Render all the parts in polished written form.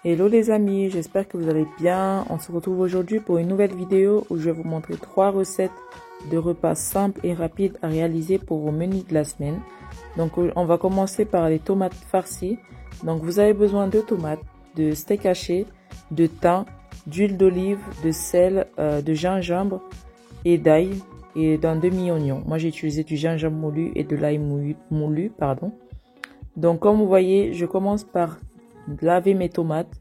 Hello les amis, j'espère que vous allez bien. On se retrouve aujourd'hui pour une nouvelle vidéo où je vais vous montrer 3 recettes de repas simples et rapides à réaliser pour vos menus de la semaine. Donc on va commencer par les tomates farcies. Donc vous avez besoin de tomates, de steak haché, de thym, d'huile d'olive, de sel, de gingembre et d'ail et d'un demi-oignon. Moi j'ai utilisé du gingembre moulu et de l'ail moulu, pardon. Donc comme vous voyez, je commence par laver mes tomates,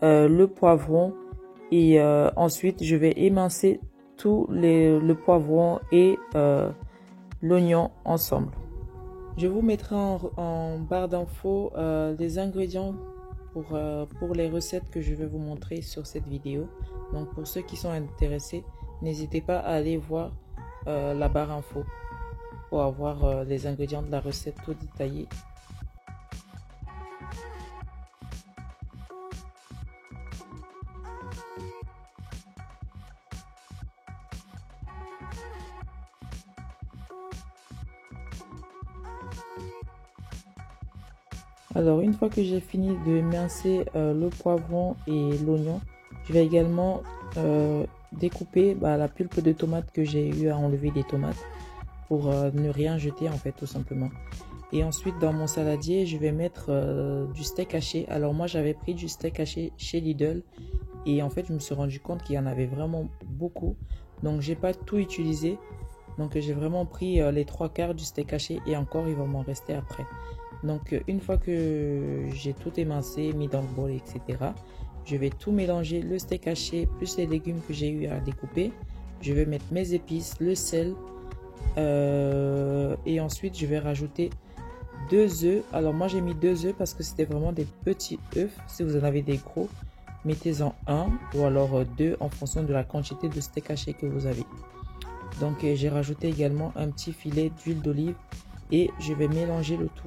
le poivron et ensuite je vais émincer tout le poivron et l'oignon ensemble. Je vous mettrai en barre d'infos les ingrédients pour les recettes que je vais vous montrer sur cette vidéo. Donc pour ceux qui sont intéressés, n'hésitez pas à aller voir la barre info pour avoir les ingrédients de la recette tout détaillés. Alors une fois que j'ai fini de mincer le poivron et l'oignon, je vais également découper la pulpe de tomate que j'ai eu à enlever des tomates pour ne rien jeter en fait tout simplement. Et ensuite dans mon saladier je vais mettre du steak haché. Alors moi j'avais pris du steak haché chez Lidl et en fait je me suis rendu compte qu'il y en avait vraiment beaucoup. Donc j'ai pas tout utilisé. Donc j'ai vraiment pris les 3/4 du steak haché et encore il va m'en rester après. Donc une fois que j'ai tout émincé, mis dans le bol, etc. Je vais tout mélanger, le steak haché plus les légumes que j'ai eu à découper. Je vais mettre mes épices, le sel et ensuite je vais rajouter 2 œufs. Alors moi j'ai mis 2 œufs parce que c'était vraiment des petits œufs. Si vous en avez des gros, mettez-en 1 ou alors 2 en fonction de la quantité de steak haché que vous avez. Donc j'ai rajouté également un petit filet d'huile d'olive et je vais mélanger le tout.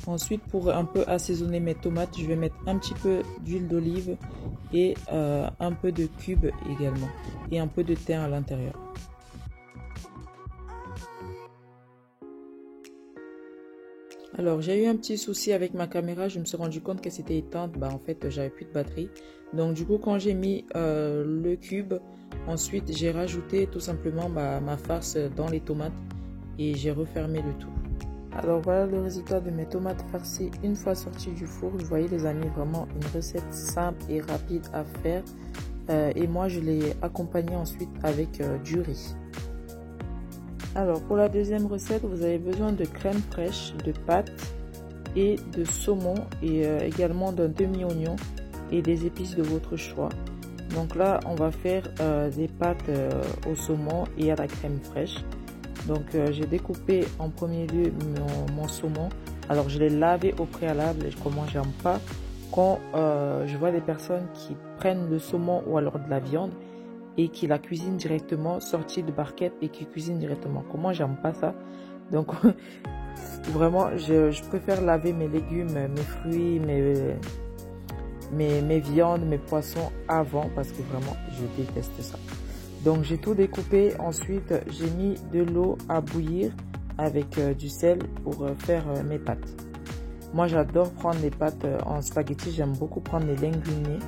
Ensuite, pour un peu assaisonner mes tomates, je vais mettre un petit peu d'huile d'olive et un peu de cube également et un peu de thym à l'intérieur. Alors j'ai eu un petit souci avec ma caméra, je me suis rendu compte qu'elle s'était éteinte, en fait j'avais plus de batterie. Donc du coup quand j'ai mis le cube, ensuite j'ai rajouté tout simplement ma farce dans les tomates et j'ai refermé le tout. Alors voilà le résultat de mes tomates farcies une fois sorties du four. Vous voyez les amis, vraiment une recette simple et rapide à faire. Et moi je l'ai accompagné ensuite avec du riz. Alors pour la deuxième recette, vous avez besoin de crème fraîche, de pâtes et de saumon et également d'un demi-oignon et des épices de votre choix. Donc là on va faire des pâtes au saumon et à la crème fraîche. Donc j'ai découpé en premier lieu mon saumon. Alors je l'ai lavé au préalable. Comment j'aime pas quand je vois des personnes qui prennent le saumon ou alors de la viande et qui la cuisinent directement sortie de barquette et qui cuisinent directement. Comment j'aime pas ça. Donc vraiment je préfère laver mes légumes, mes fruits, mes viandes, mes poissons avant parce que vraiment je déteste ça. Donc j'ai tout découpé, ensuite j'ai mis de l'eau à bouillir avec du sel pour faire mes pâtes. Moi j'adore prendre les pâtes en spaghetti, j'aime beaucoup prendre les linguine,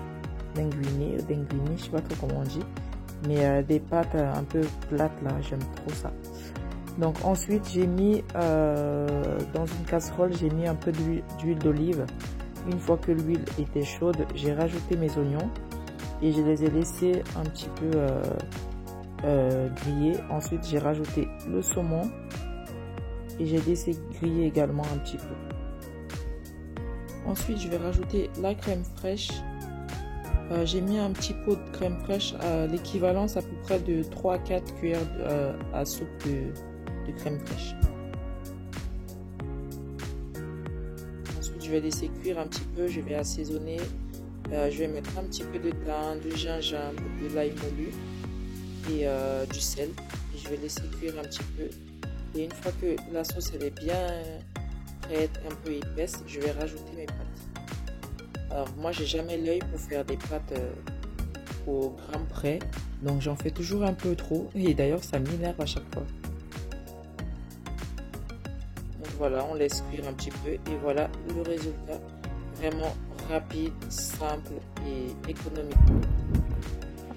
je sais pas trop comment on dit, mais des pâtes un peu plates là, j'aime trop ça. Donc ensuite j'ai mis dans une casserole, j'ai mis un peu d'huile d'olive. Une fois que l'huile était chaude, j'ai rajouté mes oignons et je les ai laissés un petit peu griller. Ensuite j'ai rajouté le saumon et j'ai laissé griller également un petit peu. Ensuite je vais rajouter la crème fraîche. J'ai mis un petit pot de crème fraîche à l'équivalence à peu près de 3 à 4 cuillères à soupe de crème fraîche. Ensuite je vais laisser cuire un petit peu, je vais assaisonner. Je vais mettre un petit peu de thym, du gingembre, de l'ail moulu et du sel. Et je vais laisser cuire un petit peu. Et une fois que la sauce elle est prête, un peu épaisse, je vais rajouter mes pâtes. Alors moi j'ai jamais l'œil pour faire des pâtes au gramme près, donc j'en fais toujours un peu trop et d'ailleurs ça m'énerve à chaque fois. Donc voilà, on laisse cuire un petit peu et voilà le résultat, vraiment rapide, simple et économique.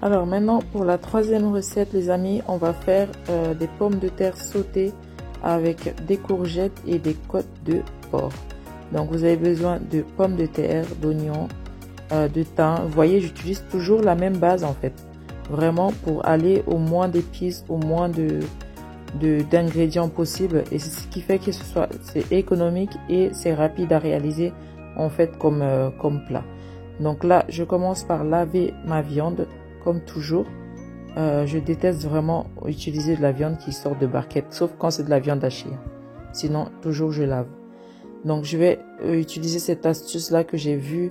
Alors maintenant pour la troisième recette les amis, on va faire des pommes de terre sautées avec des courgettes et des côtes de porc. Donc vous avez besoin de pommes de terre, d'oignons, de thym. Vous voyez, j'utilise toujours la même base en fait, vraiment pour aller au moins d'épices, au moins d'ingrédients possibles, et c'est ce qui fait que c'est économique et c'est rapide à réaliser en fait comme plat. Donc là je commence par laver ma viande comme toujours. Je déteste vraiment utiliser de la viande qui sort de barquette, sauf quand c'est de la viande hachée, sinon toujours je lave. Donc je vais utiliser cette astuce là que j'ai vue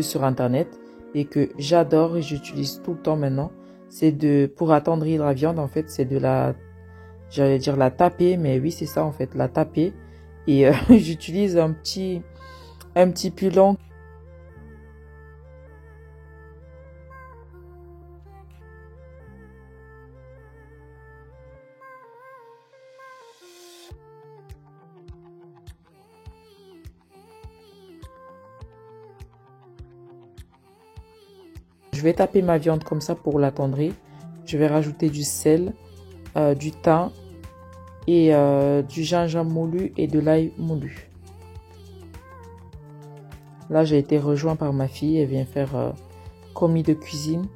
sur internet et que j'adore et j'utilise tout le temps maintenant. C'est pour attendrir la viande en fait, c'est j'allais dire la taper, mais oui c'est ça en fait, la taper. Et j'utilise un petit pilon. Je vais taper ma viande comme ça pour l'attendrir. Je vais rajouter du sel, du thym et du gingembre moulu et de l'ail moulu. Là, j'ai été rejoint par ma fille. Elle vient faire commis de cuisine.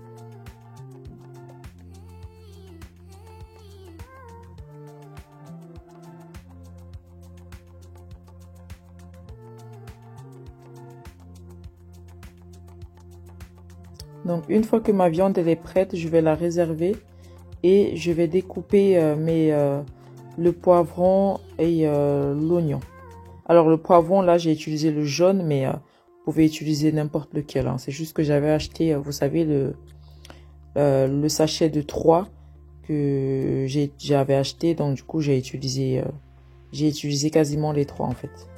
Donc, une fois que ma viande elle est prête, je vais la réserver et je vais découper le poivron et l'oignon. Alors, le poivron, là, j'ai utilisé le jaune, mais vous pouvez utiliser n'importe lequel. Hein. C'est juste que j'avais acheté, vous savez, le sachet de 3 que j'avais acheté. Donc, du coup, j'ai utilisé quasiment les 3 en fait.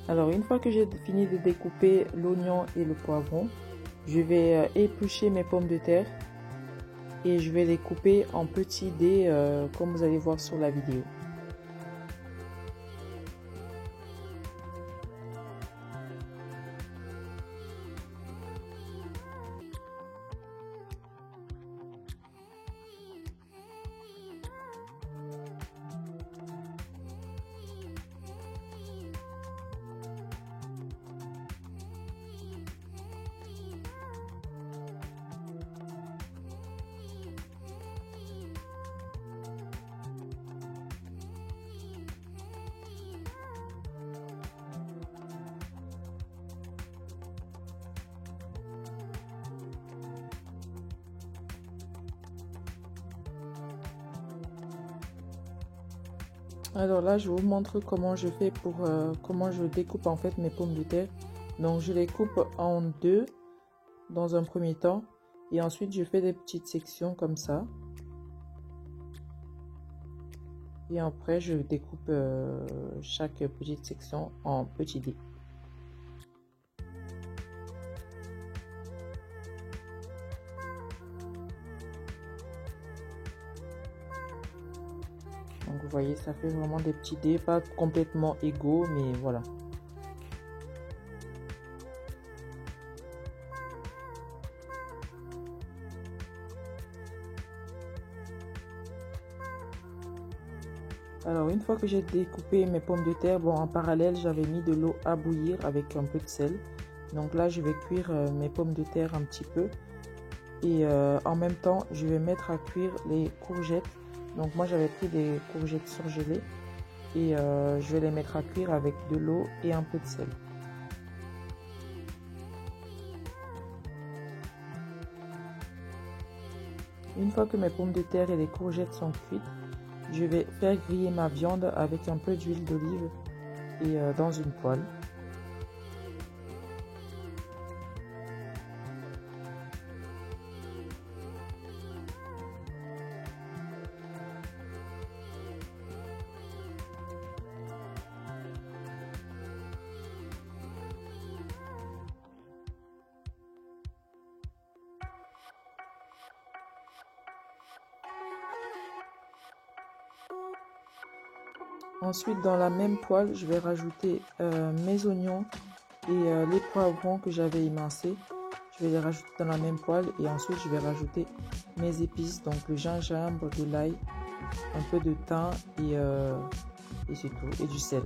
Alors, une fois que j'ai fini de découper l'oignon et le poivron, je vais éplucher mes pommes de terre et je vais les couper en petits dés comme vous allez voir sur la vidéo. Alors là, je vous montre comment je fais comment je découpe en fait mes pommes de terre. Donc je les coupe en deux dans un premier temps et ensuite je fais des petites sections comme ça. Et après je découpe chaque petite section en petits dés. Donc vous voyez, ça fait vraiment des petits dés, pas complètement égaux, mais voilà. Alors, une fois que j'ai découpé mes pommes de terre, bon, en parallèle, j'avais mis de l'eau à bouillir avec un peu de sel. Donc là, je vais cuire mes pommes de terre un petit peu. Et en même temps, je vais mettre à cuire les courgettes. Donc moi, j'avais pris des courgettes surgelées. Et je vais les mettre à cuire avec de l'eau et un peu de sel. Une fois que mes pommes de terre et les courgettes sont cuites, je vais faire griller ma viande avec un peu d'huile d'olive et dans une poêle. Ensuite, dans la même poêle, je vais rajouter mes oignons et les poivrons que j'avais émincés. Je vais les rajouter dans la même poêle et ensuite je vais rajouter mes épices, donc le gingembre, de l'ail, un peu de thym et c'est tout, et du sel.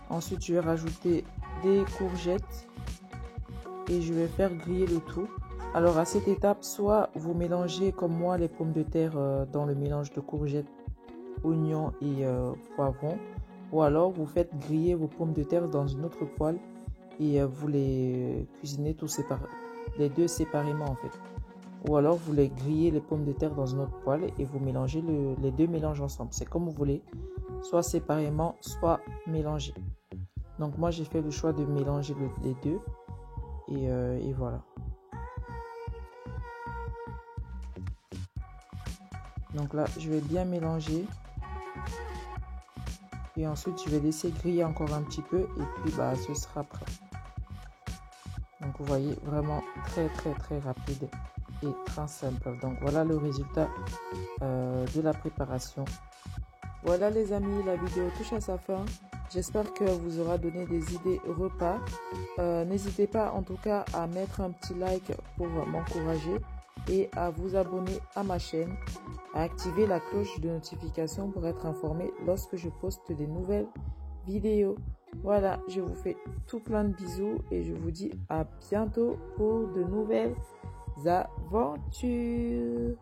Ensuite, je vais rajouter des courgettes et je vais faire griller le tout. Alors à cette étape, soit vous mélangez comme moi les pommes de terre dans le mélange de courgettes, oignons et poivrons, ou alors vous faites griller vos pommes de terre dans une autre poêle et vous les cuisinez les deux séparément en fait. Ou alors vous les grillez les pommes de terre dans une autre poêle et vous mélangez les deux mélanges ensemble. C'est comme vous voulez, soit séparément, soit mélangés. Donc moi j'ai fait le choix de mélanger les deux et voilà. Donc là je vais bien mélanger. Et ensuite, je vais laisser griller encore un petit peu et puis ce sera prêt. Donc, vous voyez, vraiment très rapide et très simple. Donc, voilà le résultat de la préparation. Voilà les amis, la vidéo touche à sa fin. J'espère que vous aura donné des idées repas. N'hésitez pas en tout cas à mettre un petit like pour m'encourager et à vous abonner à ma chaîne, à activer la cloche de notification pour être informé lorsque je poste des nouvelles vidéos. Voilà, je vous fais tout plein de bisous et je vous dis à bientôt pour de nouvelles aventures.